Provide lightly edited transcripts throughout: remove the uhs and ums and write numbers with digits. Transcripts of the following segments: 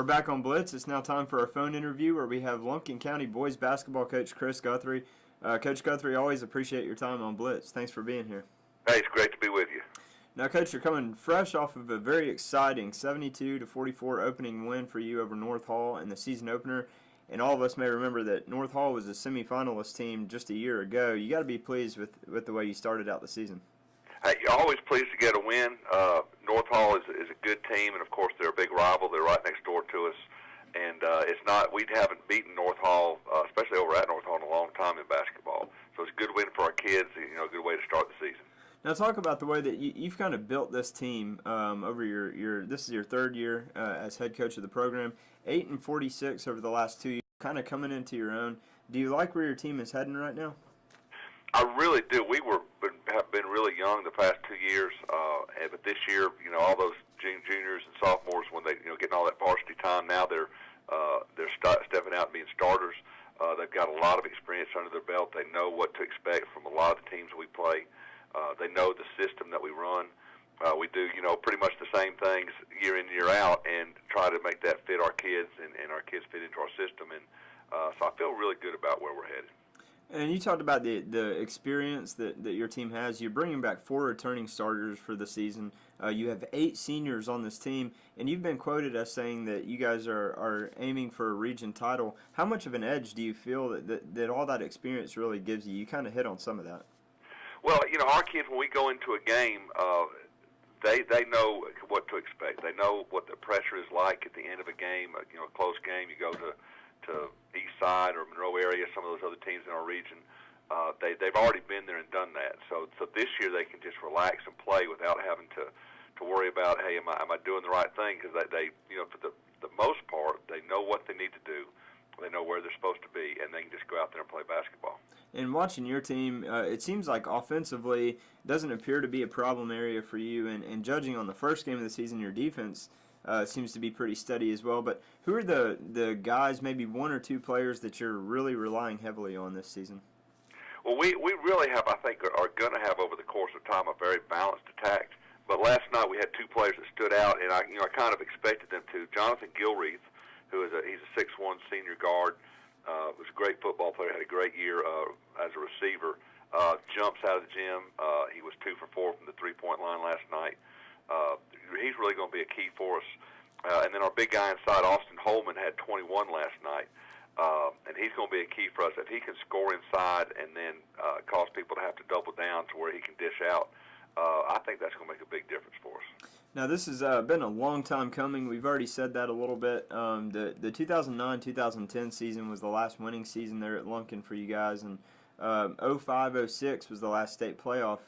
back on Blitz. It's now time for our phone interview where we have Lumpkin County boys basketball coach Chris Guthrie. Coach Guthrie, always appreciate your time on Blitz. Thanks for being here. Hey, it's great to be with you. Now, Coach, you're coming fresh off of a very exciting 72-44 opening win for you over North Hall in the season opener. And all of us may remember that North Hall was a semifinalist team just a year ago. You got to be pleased with the way you started out the season. Hey, you're always pleased to get a win. North Hall is a good team, and of course they're a big rival. They're right next door to us, and we haven't beaten North Hall, especially over at North Hall, in a long time in basketball. So it's a good win for our kids. A good way to start the season. Now talk about the way that you've kind of built this team over your this is your third year as head coach of the program. 8-46 over the last 2 years, kind of coming into your own. Do you like where your team is heading right now? I really do. We have been really young the past 2 years, but this year, all those juniors and sophomores, when they getting all that varsity time, now they're stepping out and being starters. They've got a lot of experience under their belt. They know what to expect from a lot of the teams we play. They know the system that we run. We do, pretty much the same things year in, year out, and try to make that fit our kids and our kids fit into our system. And so I feel really good about where we're headed. And you talked about the experience that your team has. You're bringing back 4 returning starters for the season. You have 8 seniors on this team, and you've been quoted as saying that you guys are aiming for a region title. How much of an edge do you feel that all that experience really gives you? You kind of hit on some of that. Well, our kids, when we go into a game, they know what to expect. They know what the pressure is like at the end of a game. A close game, you go to East Side or Monroe area, some of those other teams in our region, they've already been there and done that. So this year they can just relax and play without having to worry about, hey, am I doing the right thing? Because they for the most part, they know what they need to do. They know where they're supposed to be, and they can just go out there and play basketball. And watching your team, it seems like offensively doesn't appear to be a problem area for you. And judging on the first game of the season, your defense seems to be pretty steady as well. But who are the guys, maybe 1 or 2 players that you're really relying heavily on this season? Well, we really have, I think, are going to have over the course of time a very balanced attack. But last night we had 2 players that stood out, and I kind of expected them to. Jonathan Gilreath, he's a 6'1" senior guard, was a great football player, had a great year as a receiver. Jumps out of the gym. He was 2 for 4 from the 3-point line last night. He's really going to be a key for us. And then our big guy inside, Austin Holman, had 21 last night. And he's going to be a key for us. If he can score inside and then cause people to have to double down to where he can dish out, I think that's going to make a big difference for us. Now, this has been a long time coming. We've already said that a little bit. The 2009-2010 season was the last winning season there at Lumpkin for you guys, and 05-06 was the last state playoff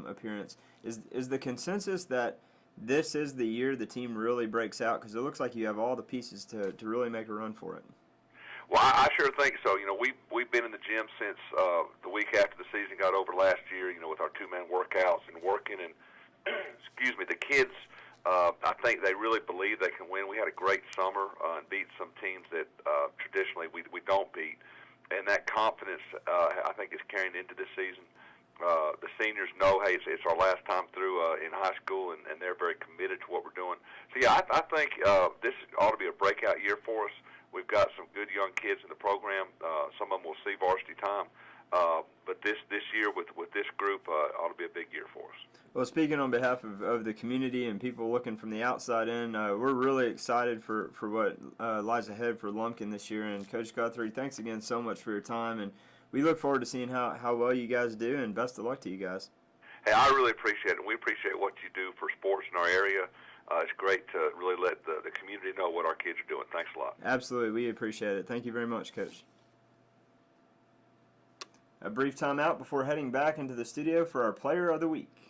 appearance. Is the consensus that this is the year the team really breaks out? Because it looks like you have all the pieces to really make a run for it. Well, I sure think so. We've been in the gym since the week after the season got over last year, with our 2-man workouts and working. And, excuse me, the kids, I think they really believe they can win. We had a great summer and beat some teams that traditionally we don't beat. And that confidence, I think, is carrying into this season. The seniors know, hey, it's our last time through in high school, and they're very committed to what we're doing. So, yeah, I think this ought to be a breakout year for us. We've got some good young kids in the program. Some of them will see varsity time. But this year with this group ought to be a big year for us. Well, speaking on behalf of the community and people looking from the outside in, we're really excited for what lies ahead for Lumpkin this year. And Coach Guthrie, thanks again so much for your time. And we look forward to seeing how well you guys do, and best of luck to you guys. Hey, I really appreciate it. We appreciate what you do for sports in our area. It's great to really let the community know what our kids are doing. Thanks a lot. Absolutely. We appreciate it. Thank you very much, Coach. A brief timeout before heading back into the studio for our Player of the Week.